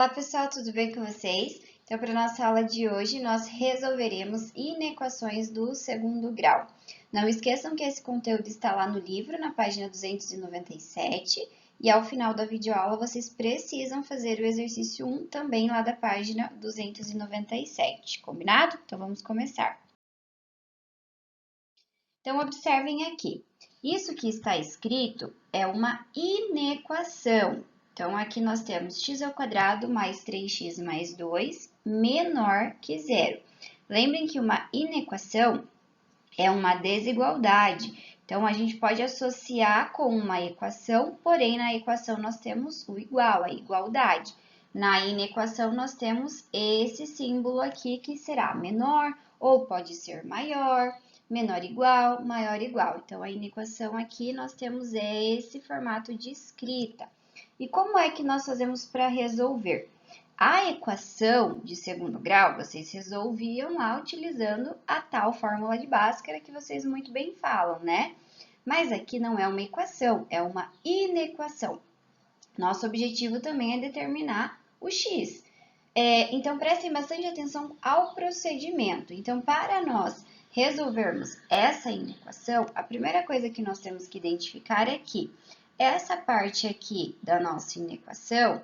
Olá pessoal, tudo bem com vocês? Então, para a nossa aula de hoje, nós resolveremos inequações do segundo grau. Não esqueçam que esse conteúdo está lá no livro, na página 297, e ao final da videoaula vocês precisam fazer o exercício 1 também lá da página 297, combinado? Então, vamos começar. Então, observem aqui. Isso que está escrito é uma inequação. Então, aqui nós temos x² mais 3x mais 2 menor que zero. Lembrem que uma inequação é uma desigualdade. Então, a gente pode associar com uma equação, porém, na equação nós temos o igual, a igualdade. Na inequação, nós temos esse símbolo aqui, que será menor, ou pode ser maior, menor igual, maior igual. Então, a inequação aqui, nós temos esse formato de escrita. E como é que nós fazemos para resolver? A equação de segundo grau, vocês resolviam lá utilizando a tal fórmula de Bhaskara que vocês muito bem falam, né? Mas aqui não é uma equação, é uma inequação. Nosso objetivo também é determinar o x. Então, prestem bastante atenção ao procedimento. Então, para nós resolvermos essa inequação, a primeira coisa que nós temos que identificar é que essa parte aqui da nossa inequação,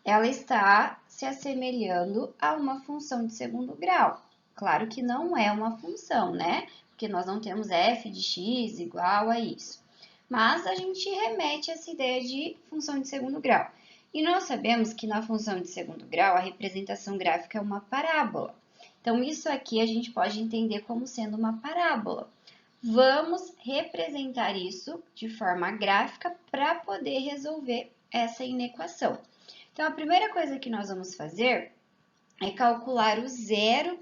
ela está se assemelhando a uma função de segundo grau. Claro que não é uma função, né? Porque nós não temos f de x igual a isso. Mas a gente remete a essa ideia de função de segundo grau. E nós sabemos que na função de segundo grau, a representação gráfica é uma parábola. Então, isso aqui a gente pode entender como sendo uma parábola. Vamos representar isso de forma gráfica para poder resolver essa inequação. Então, a primeira coisa que nós vamos fazer é calcular o zero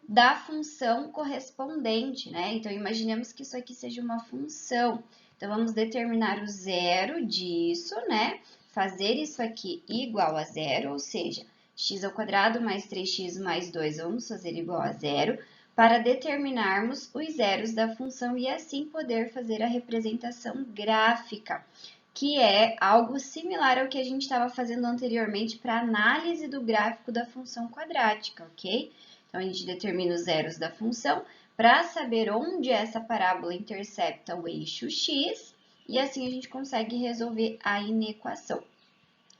da função correspondente, né? Então, imaginemos que isso aqui seja uma função. Então, vamos determinar o zero disso, né? Fazer isso aqui igual a zero, ou seja, x² mais 3x mais 2, vamos fazer igual a zero, para determinarmos os zeros da função e assim poder fazer a representação gráfica, que é algo similar ao que a gente estava fazendo anteriormente para análise do gráfico da função quadrática, ok? Então, a gente determina os zeros da função para saber onde essa parábola intercepta o eixo x, e assim a gente consegue resolver a inequação.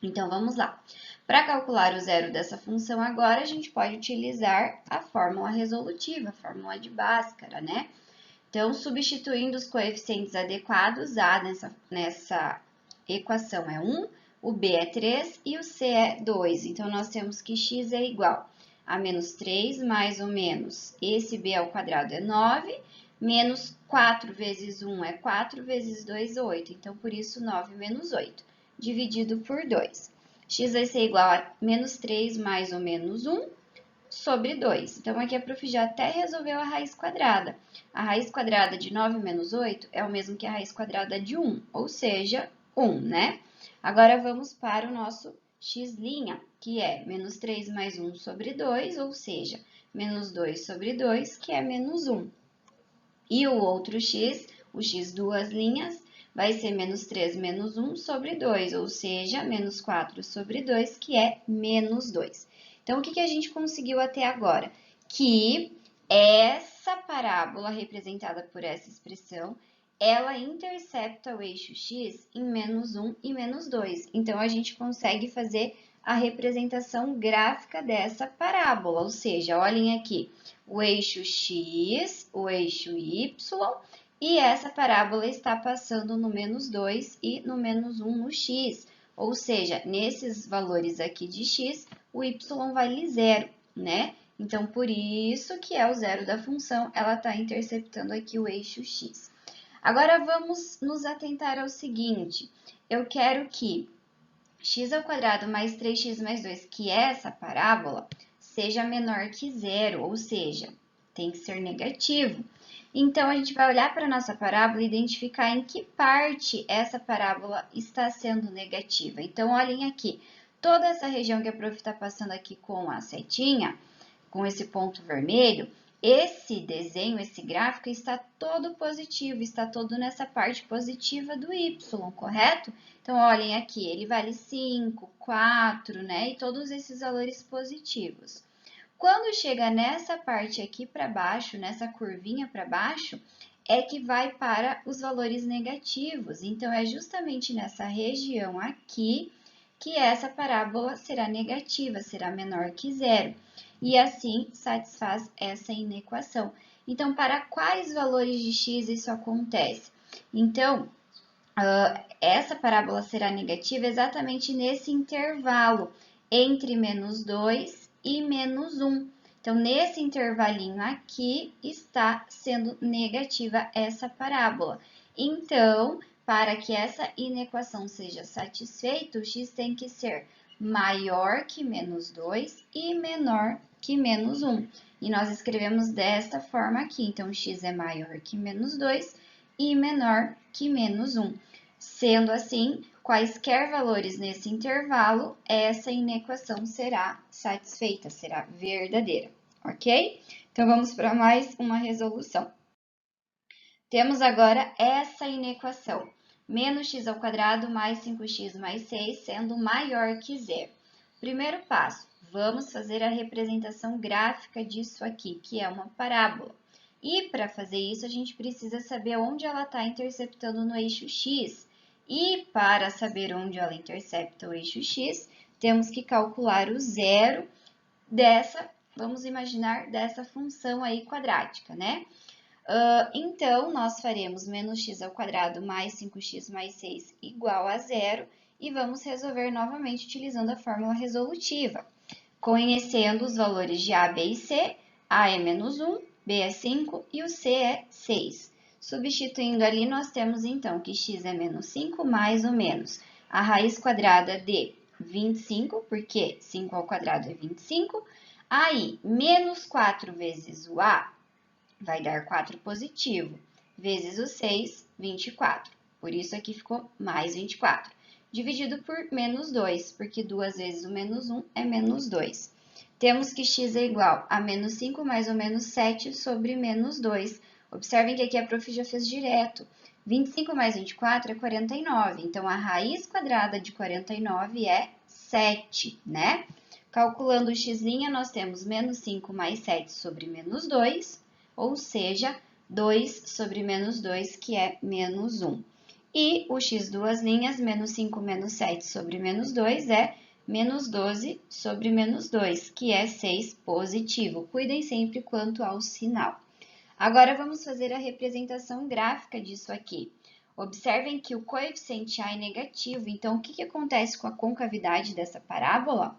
Então, vamos lá. Para calcular o zero dessa função agora, a gente pode utilizar a fórmula resolutiva, a fórmula de Bhaskara, né? Então, substituindo os coeficientes adequados, A nessa equação é 1, o B é 3 e o C é 2. Então, nós temos que x é igual a menos 3 mais ou menos, esse B ao quadrado é 9, menos 4 vezes 1 é 4, vezes 2 é 8. Então, por isso, 9 menos 8, dividido por 2. X vai ser igual a menos 3 mais ou menos 1, sobre 2. Então, aqui a prof já até resolveu a raiz quadrada. A raiz quadrada de 9 menos 8 é o mesmo que a raiz quadrada de 1, ou seja, 1, né? Agora, vamos para o nosso x', que é menos 3 mais 1 sobre 2, ou seja, menos 2 sobre 2, que é menos 1. E o outro x, o x duas linhas, vai ser menos 3 menos 1 sobre 2, ou seja, menos 4 sobre 2, que é menos 2. Então, o que a gente conseguiu até agora? Que essa parábola representada por essa expressão, ela intercepta o eixo x em menos 1 e menos 2. Então, a gente consegue fazer a representação gráfica dessa parábola, ou seja, olhem aqui, o eixo x, o eixo y, e essa parábola está passando no menos 2 e no menos 1 no x, ou seja, nesses valores aqui de x, o y vale zero, né? Então, por isso que é o zero da função, ela está interceptando aqui o eixo x. Agora, vamos nos atentar ao seguinte, eu quero que x² mais 3x mais 2, que é essa parábola, seja menor que zero, ou seja, tem que ser negativo. Então, a gente vai olhar para a nossa parábola e identificar em que parte essa parábola está sendo negativa. Então, olhem aqui, toda essa região que a prof está passando aqui com a setinha, com esse ponto vermelho, esse desenho, esse gráfico está todo positivo, está todo nessa parte positiva do y, correto? Então, olhem aqui, ele vale 5, 4, né? E todos esses valores positivos. Quando chega nessa parte aqui para baixo, nessa curvinha para baixo, é que vai para os valores negativos. Então, é justamente nessa região aqui que essa parábola será negativa, será menor que zero. E assim satisfaz essa inequação. Então, para quais valores de x isso acontece? Então, essa parábola será negativa exatamente nesse intervalo entre menos 2 e menos 1. Então, nesse intervalinho aqui está sendo negativa essa parábola. Então, para que essa inequação seja satisfeita, o x tem que ser maior que menos 2 e menor que menos 1. E nós escrevemos desta forma aqui. Então, x é maior que menos 2 e menor que menos 1. Sendo assim, quaisquer valores nesse intervalo, essa inequação será satisfeita, será verdadeira, ok? Então, vamos para mais uma resolução. Temos agora essa inequação, menos x ao quadrado mais 5x mais 6, sendo maior que zero. Primeiro passo, vamos fazer a representação gráfica disso aqui, que é uma parábola. E para fazer isso, a gente precisa saber onde ela está interceptando no eixo x. E para saber onde ela intercepta o eixo x, temos que calcular o zero dessa, vamos imaginar, dessa função aí quadrática, né? Então, nós faremos menos x ao quadrado mais 5x mais 6 igual a zero e vamos resolver novamente utilizando a fórmula resolutiva. Conhecendo os valores de a, b e c, a é menos 1, b é 5 e o c é 6. Substituindo ali, nós temos então que x é menos 5 mais ou menos a raiz quadrada de 25, porque 5 ao quadrado é 25. Aí, menos 4 vezes o a vai dar 4 positivo, vezes o 6, 24. Por isso aqui ficou mais 24. Dividido por menos 2, porque 2 vezes o menos 1 é menos 2. Temos que x é igual a menos 5 mais ou menos 7 sobre menos 2. Observem que aqui a prof já fez direto. 25 mais 24 é 49. Então, a raiz quadrada de 49 é 7, né? Calculando o x', nós temos menos 5 mais 7 sobre menos 2, ou seja, 2 sobre menos 2, que é menos 1. E o x duas linhas, menos 5 menos 7 sobre menos 2, é menos 12 sobre menos 2, que é 6 positivo. Cuidem sempre quanto ao sinal. Agora, vamos fazer a representação gráfica disso aqui. Observem que o coeficiente a é negativo, então, o que acontece com a concavidade dessa parábola?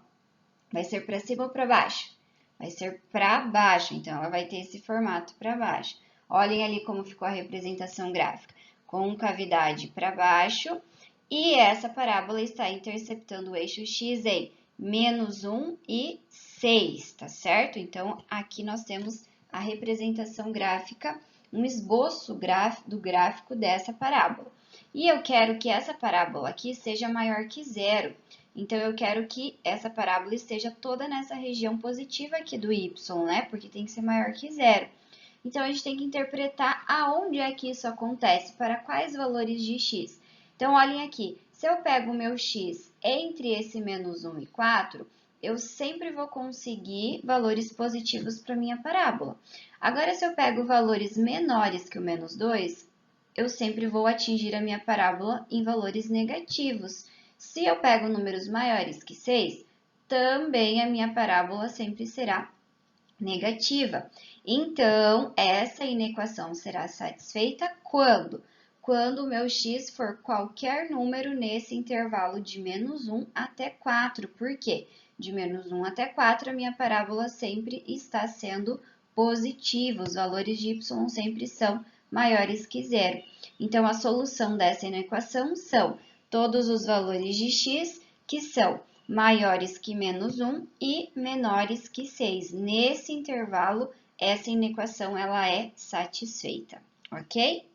Vai ser para cima ou para baixo? Vai ser para baixo, então ela vai ter esse formato para baixo. Olhem ali como ficou a representação gráfica. Concavidade para baixo, e essa parábola está interceptando o eixo x em menos 1 e 6, tá certo? Então, aqui nós temos a representação gráfica, um esboço do gráfico dessa parábola. E eu quero que essa parábola aqui seja maior que zero. Então, eu quero que essa parábola esteja toda nessa região positiva aqui do y, né? Porque tem que ser maior que zero. Então, a gente tem que interpretar aonde é que isso acontece, para quais valores de x. Então, olhem aqui, se eu pego o meu x entre esse menos 1 e 4, eu sempre vou conseguir valores positivos para minha parábola. Agora, se eu pego valores menores que o menos 2, eu sempre vou atingir a minha parábola em valores negativos. Se eu pego números maiores que 6, também a minha parábola sempre será negativa. Então, essa inequação será satisfeita quando? Quando o meu x for qualquer número nesse intervalo de menos 1 até 4. Por quê? De menos 1 até 4, a minha parábola sempre está sendo positiva. Os valores de y sempre são maiores que zero. Então, a solução dessa inequação são todos os valores de x que são maiores que menos 1 e menores que 6. Nesse intervalo, essa inequação ela é satisfeita, ok?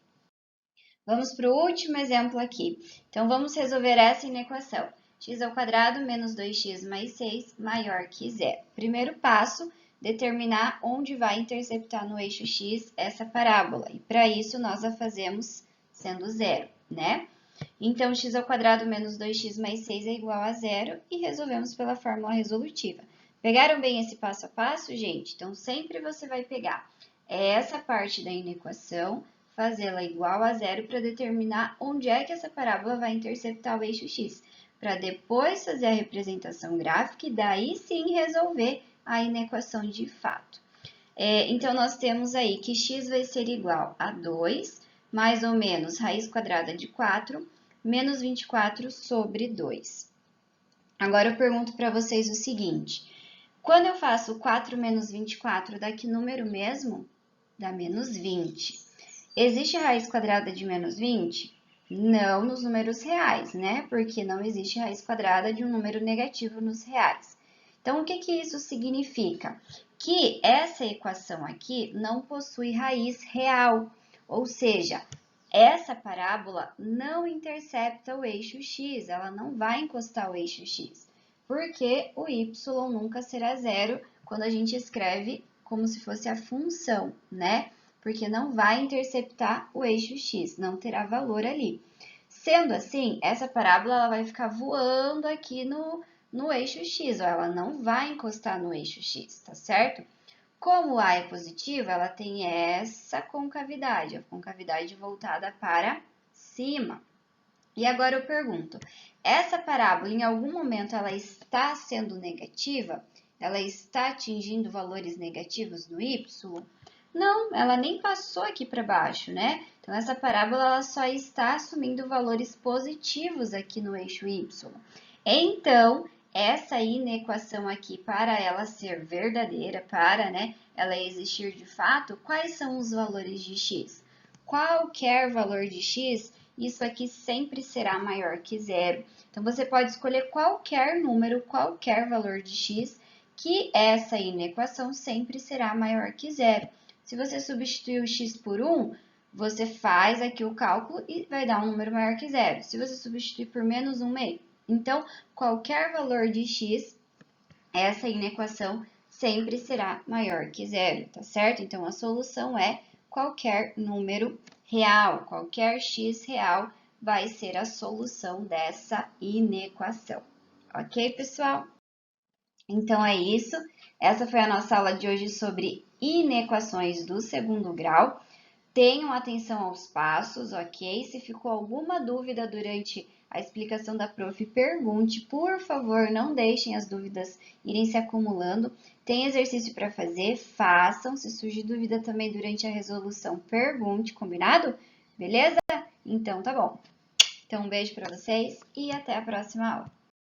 Vamos para o último exemplo aqui. Então, vamos resolver essa inequação. X ao quadrado menos 2x mais 6 maior que zero. Primeiro passo, determinar onde vai interceptar no eixo x essa parábola. E para isso, nós a fazemos sendo zero, né? Então, x² menos 2x mais 6 é igual a zero e resolvemos pela fórmula resolutiva. Pegaram bem esse passo a passo, gente? Então, sempre você vai pegar essa parte da inequação, fazê-la igual a zero para determinar onde é que essa parábola vai interceptar o eixo x, para depois fazer a representação gráfica e daí sim resolver a inequação de fato. Então, nós temos aí que x vai ser igual a 2, mais ou menos raiz quadrada de 4, menos 24 sobre 2. Agora, eu pergunto para vocês o seguinte, quando eu faço 4 menos 24, dá que número mesmo? Dá menos 20. Existe raiz quadrada de menos 20? Não nos números reais, né? Porque não existe raiz quadrada de um número negativo nos reais. Então, o que isso significa? Que essa equação aqui não possui raiz real, ou seja, essa parábola não intercepta o eixo x, ela não vai encostar o eixo x, porque o y nunca será zero quando a gente escreve como se fosse a função, né? Porque não vai interceptar o eixo x, não terá valor ali. Sendo assim, essa parábola ela vai ficar voando aqui no eixo x, ó, ela não vai encostar no eixo x, tá certo? Como A é positiva, ela tem essa concavidade, a concavidade voltada para cima. E agora eu pergunto, essa parábola em algum momento ela está sendo negativa? Ela está atingindo valores negativos no y? Não, ela nem passou aqui para baixo, né? Então, essa parábola ela só está assumindo valores positivos aqui no eixo y. Então, essa inequação aqui, para ela ser verdadeira, para ela existir de fato, quais são os valores de x? Qualquer valor de x, isso aqui sempre será maior que zero. Então, você pode escolher qualquer número, qualquer valor de x, que essa inequação sempre será maior que zero. Se você substituir o x por 1, você faz aqui o cálculo e vai dar um número maior que zero. Se você substituir por menos 1/2, então, qualquer valor de x, essa inequação sempre será maior que zero, tá certo? Então, a solução é qualquer número real, qualquer x real vai ser a solução dessa inequação. Ok, pessoal? Então, é isso. Essa foi a nossa aula de hoje sobre inequações do segundo grau. Tenham atenção aos passos, ok? Se ficou alguma dúvida durante a explicação da prof, pergunte. Por favor, não deixem as dúvidas irem se acumulando. Tem exercício para fazer, façam. Se surgir dúvida também durante a resolução, pergunte, combinado? Beleza? Então, tá bom. Então, um beijo para vocês e até a próxima aula.